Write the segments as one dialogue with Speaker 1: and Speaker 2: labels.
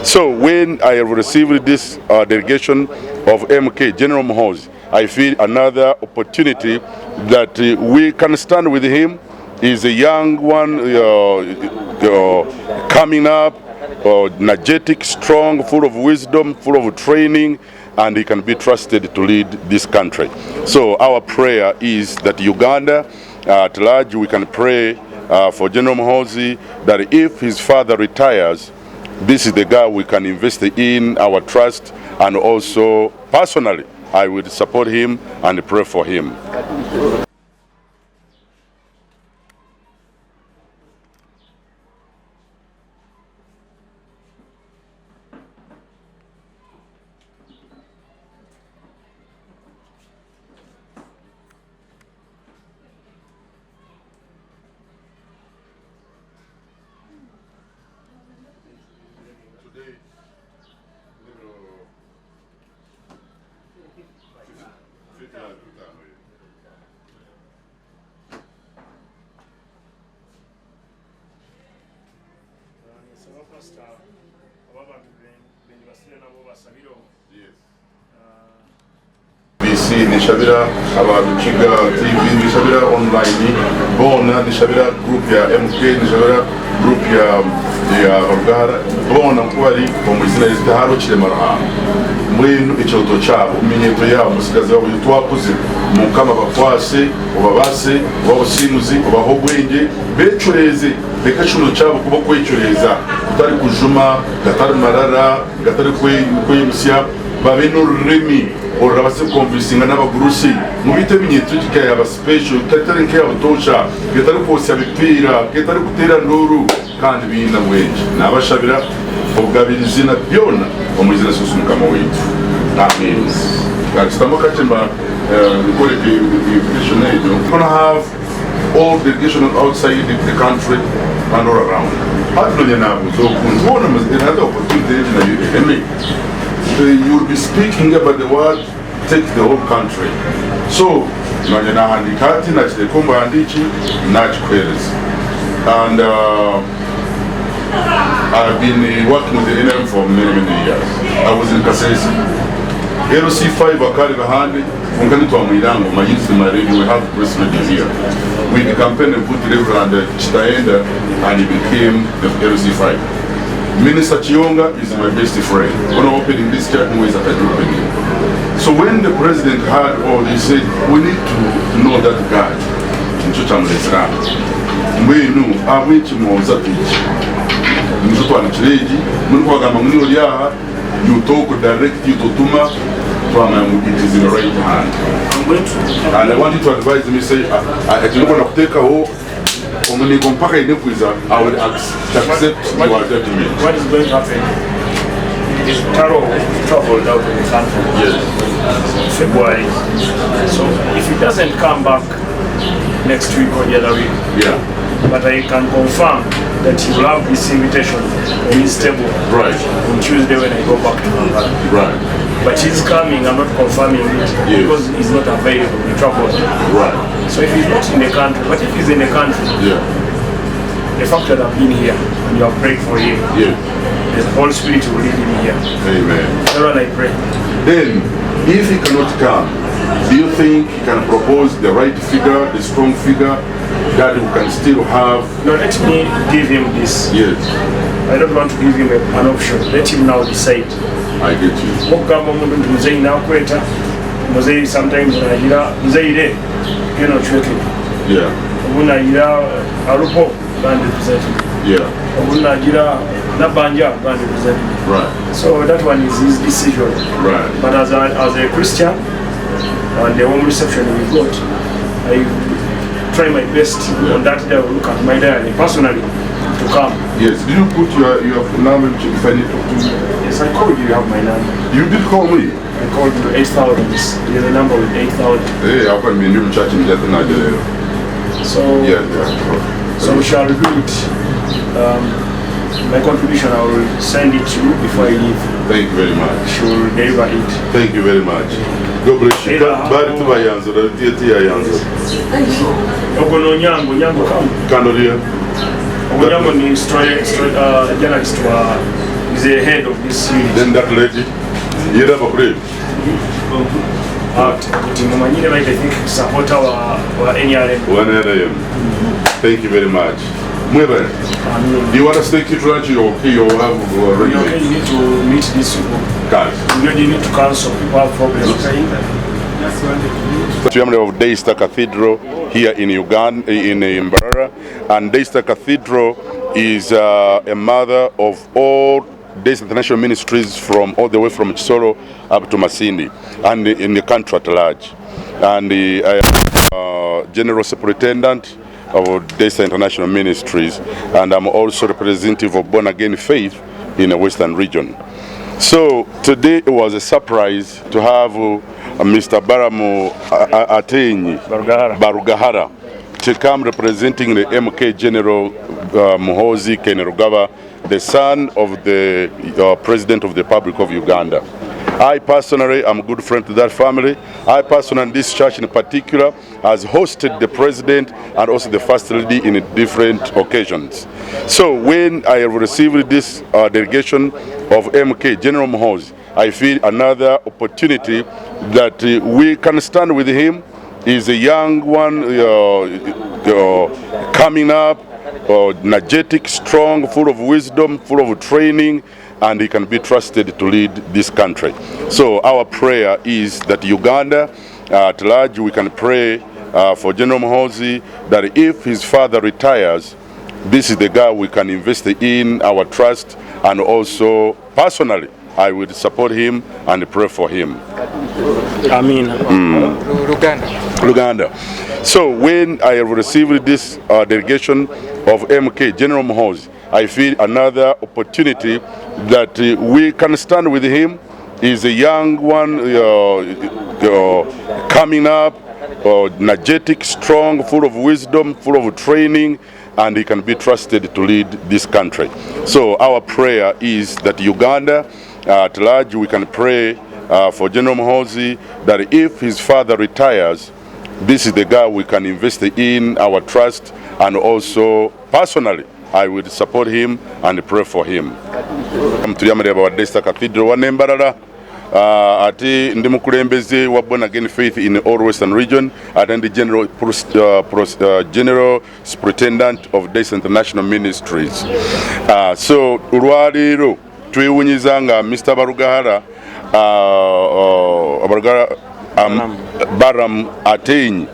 Speaker 1: So when I received this delegation of MK, General Muhoozi, I feel another opportunity that we can stand with him. He's a young one coming up, energetic, strong, full of wisdom, full of training, and he can be trusted to lead this country. So our prayer is that Uganda at large, we can pray for General Muhoozi that if his father retires, this is the guy we can invest in our trust, and also personally I would support him and pray for him. Nishabira ababikiga TV, nishabira online, bona nishabira group ya MK, nishabira group ya Mbarara, bona kwali omuzina izitaharo kiremara mwenu icyoto cyabo umenyeto yabo musigaze wabo twakuze mukama bakwase ubabase wabusimuzi ubahogwenge becureze beka cuno cyabo kuba kwecureza utari kujuma gatari marara gatari kwemusya babe n'ururimi orabase konvisinga n'abagurusi mubite binyeto kikaya aba special tatari nke abutosha gatari kose abipira gatari gutera nduru kandi binda mwenje nabashabira ubwabilizina byona omuzina susumuka mu witu. Amen. Estamos kachemba gukora education. We're gonna have all delegation outside the country and all around. Hatunya nabo so kunzona another opportunity na you will be speaking about the word take the whole country. So nanye na handikati na chitekomba handichi na chikwelezi. And I've been working with the NM for many years. I was in Kasese. LC5 Akari Bahandi, Unganito Amirango, my youth in my radio, we have press media here. We the campaign and put Reverend Chitaenda and he became the LC5. Minister Chionga is my best friend. When I'm opening this church, ways that I do opening. So when the president heard all, he said, we need to know that guy. We knew, I went to Mozambique. You talk direct you to Tuma it is in the right hand. And I want you to advise me, say, I don't want to take a hoe, I will accept your judgment.
Speaker 2: What is going to happen is Taro traveled out in the country. Yes. February. So if he doesn't come back next week or the other week,
Speaker 1: yeah.
Speaker 2: But I can confirm that he will have this invitation on his table on Tuesday when I go back to Mbarara.
Speaker 1: Right.
Speaker 2: But he's coming, I'm not confirming it because he's not available, he travels.
Speaker 1: Right.
Speaker 2: So if he's not in the country, but if he's in the country, the fact that I've been here and you have prayed for him, the Holy Spirit will lead him here.
Speaker 1: Amen.
Speaker 2: That's what I pray.
Speaker 1: Then, if he cannot come, do you think he can propose the right figure, the strong figure, that we can still have?
Speaker 2: No, let me give him this.
Speaker 1: Yes.
Speaker 2: I don't want to give him an option. Let him now decide.
Speaker 1: I get you.
Speaker 2: Sometimes
Speaker 1: right.
Speaker 2: So that one is his decision.
Speaker 1: Right.
Speaker 2: But as a Christian, and the home reception we got, I try my best on that day. I will look at my diary personally to come.
Speaker 1: Yes. Did you put your number if I need to talk to you?
Speaker 2: Yes, I called you. You have my number.
Speaker 1: You did call me.
Speaker 2: I called you 8,000. There's a number with 8,000.
Speaker 1: Hey, how come you charge me that night?
Speaker 2: So so we shall do it. My contribution, I will send it to you before I leave.
Speaker 1: Thank you very much.
Speaker 2: She will deliver it.
Speaker 1: Thank you very much. God bless you. Bari tu bayanzo, tia yanzo.
Speaker 2: Ogono nyango come.
Speaker 1: Kandolia.
Speaker 2: Ogonyango ni journalist wa is the head of this series.
Speaker 1: Then that lady, you're a brave.
Speaker 2: I think support our NRM.
Speaker 1: Thank you very much. Do you want to stay to lunch or okay? You have
Speaker 2: okay, you need to meet these people.
Speaker 1: Guys.
Speaker 2: You need to counsel people have problems.
Speaker 1: Chairman of Daystar Cathedral here in Uganda, in Mbarara, and Daystar Cathedral is a mother of all Daystar International Ministries from all the way from Chisoro up to Masindi and in the country at large. And I am General Superintendent of Daystar International Ministries, and I'm also representative of Born Again Faith in the Western region. So today it was a surprise to have Mr. Balam Barugahara to come representing the MK General Muhoozi Kainerugaba, the son of the President of the Republic of Uganda. I personally am a good friend to that family. I personally, this church in particular, has hosted the President and also the First Lady in different occasions. So when I received this delegation of MK, General Muhoozi, I feel another opportunity that we can stand with him. He's a young one coming up, energetic, strong, full of wisdom, full of training, and he can be trusted to lead this country. So our prayer is that Uganda at large, we can pray for General Muhoozi that if his father retires, this is the guy we can invest in our trust, and also personally I will support him and pray for him.
Speaker 2: Amen.
Speaker 1: Uganda. So when I received this delegation of MK, General Muhoozi, I feel another opportunity that we can stand with him. He's a young one coming up, energetic, strong, full of wisdom, full of training, and he can be trusted to lead this country. So our prayer is that Uganda at large, we can pray for General Muhoozi that if his father retires, this is the guy we can invest in our trust, and also personally I will support him and pray for him. Tuyamale wa Daystar Cathedral wa Mbarara ati ndi mukulembeze wa Born Again Faith in all Western region, and the General Superintendent of Daystar International Ministries. So ulwaliro twewunyizanga Mr. Barugahara Balam atenyi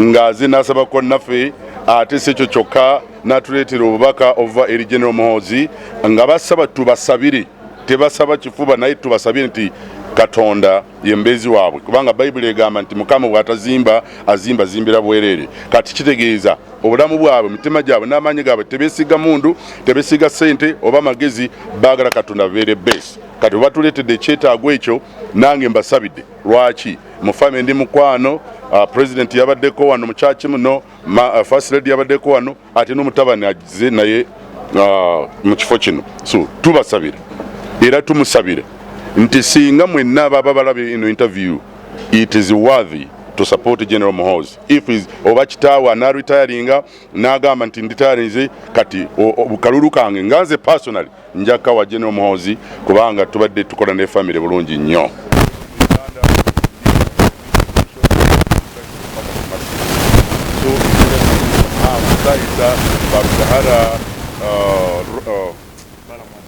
Speaker 1: ngazi nasaba ko nafe ate secho choka natuletera obubaka ova eri General Muhoozi nga basaba tubasabire, tebasaba kifuba naye tubasabire nti Katonda yembezi waabwe, kubanga Bible egamba nti Mukama bw'atazimba azimba zimbira bwerere. Kati kitegeeza obulamu bwabwe, mitima gyabwe n'amaanyi gaabwe tebesiga mundu, tebesiga sente oba magezi, baagala Katonda beere base. Kati batuletedde ekyetaago ekyo, nange mbasabidde. Lwaki? Mu family ndi mukwano, President yabaddeko wano mu church muno, First Lady yabaddeko wano, ate n'omutabani agize naye mu kifo kino. So tubasabire era tumusabire nti singa mwenna baba balabe ino interview, it is worthy to support General Muhoozi. If is oba kitaawe ana retiringa n'agamba nti nditarinze, kati obukalulu kange nganze personally njaka wa General Muhoozi, kubanga tubadde tukola ne family bulungi nnyo.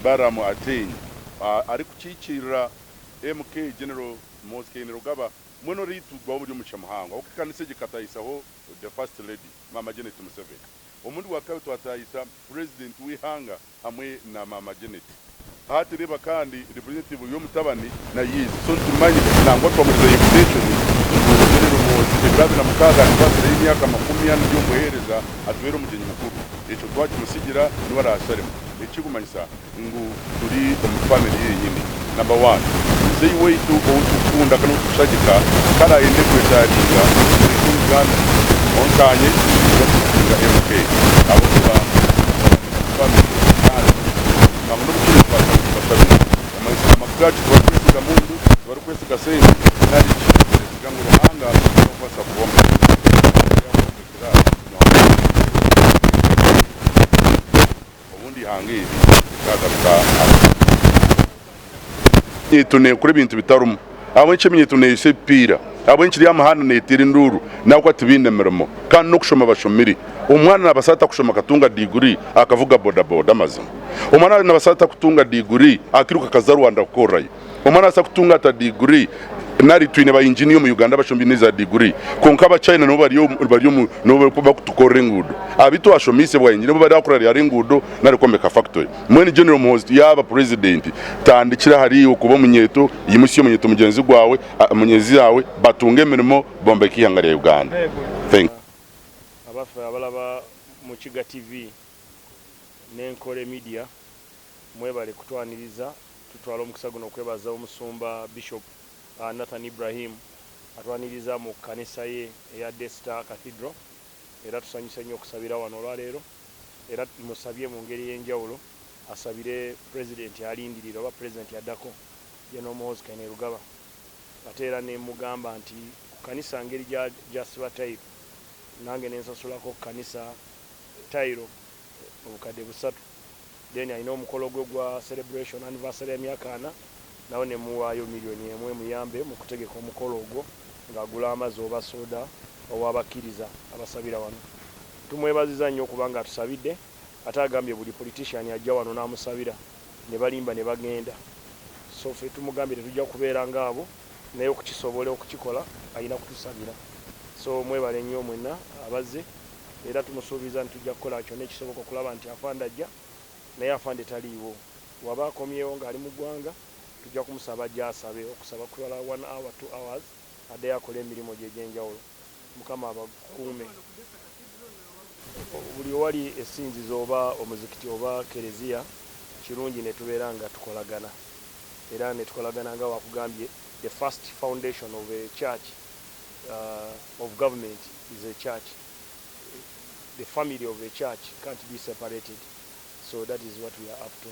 Speaker 1: Balam atenyi ari kukiikirira MK General Muhoozi Kainerugaba muno ritu gwa muri mu kyamuhanga okukanise gikatayisaho the First Lady Mama Janet Museveni, omundu wakawe twatayisa President w'ihanga hamwe na Mama Janet, hati reba kandi representative y'omutabani na yizi so tumanyi nangwa twamuza invitation General Muhoozi egabe na mukaga nkwasire y'imyaka 40 y'omuhereza atubera omugenyi mukuru, ekyo twakimusigira niwara asaremu ekigumanyisa ngu turi mu family yenyini. Number 1, zei weitu okukunda kana okushagika kala yende kwetaringa Uganda onkanye okufunga MK abo kuba family kandi namuno kwa sababu amakaji kwa kwesiga mundu bari kwesiga sengi nali kigango ruhanga kwa sababu obundi hangi kaza etune kuri bintu bitarumu abonye minyeto ne sepira abonye kiri amahana ne tiri nduru nako atibine mirimo kandi no kushoma bashomiri umwana nabasata kushoma katunga degree akavuga boda mazima umwana nabasata kutunga degree akiruka kazarwanda korayo umwana asa kutunga ta degree nari twine ba engineer mu Uganda bashombi neza degree konka ba China no bariyo no bakutukore ngudo abitu ashomise bwa engineer bari akorera yari ngudo nari komeka factory mwene general Muhoozi yaba president tandikira hari ukuba munyeto yimusiyo munyeto mugenzi gwawe munyezi yawe batunge mirimo bombe kihangare ya Uganda. Thank
Speaker 2: abafa abalaba mu Kiga TV n'Enkore Media mwebale kutwaniriza tutwala omukisa guno kwebaza omusumba Bishop Nathan Ibrahim atwaniriza mu kanisa ye eya Desta Cathedral era tusanyise nnyo okusabira wano olwaleero era musabye mu ngeri y'enjawulo asabire president alindirira oba president yaddako General Muhoozi Kainerugaba ate era ne mugamba nti kanisa ngeri gya Sibatayiro nange nensasulako kanisa Tayiro obukadde busatu then alina omukolo gwe gwa celebration anniversary ya myaka 4 nawo ne muwaayo miliyoni emwe muyambe mu kutegeka omukolo ogwo ng'agula amazzi oba soda ow'abakkiriza abasabira wano. Tumwebaziza nnyo okubanga atusabidde ate agambye buli politician ajja wano n'amusabira ne balimba ne bagenda. So ffe tumugambye tetujja kubeera ng'abo naye okukisobola okukikola alina kutusabira. So mwebale nnyo mwenna abazze era tumusuubiza nti tujja kukola kyonna ekisoboka okulaba nti afande ajja naye afande taliiwo. Waba akomyewo ng'ali mu ggwanga tujja kumusaba ajja asabe okusaba kulala 1 hour 2 hours adde akola emirimu gye egy'enjawulo. Mukama abakuume. Buli wali essinzizo oba omuzikiti oba kereziya kirungi ne tubeera nga tukolagana era ne tukolagana nga wakugambye the first foundation of a church of government is a church. The family of a church can't be separated. So that is what we are up to.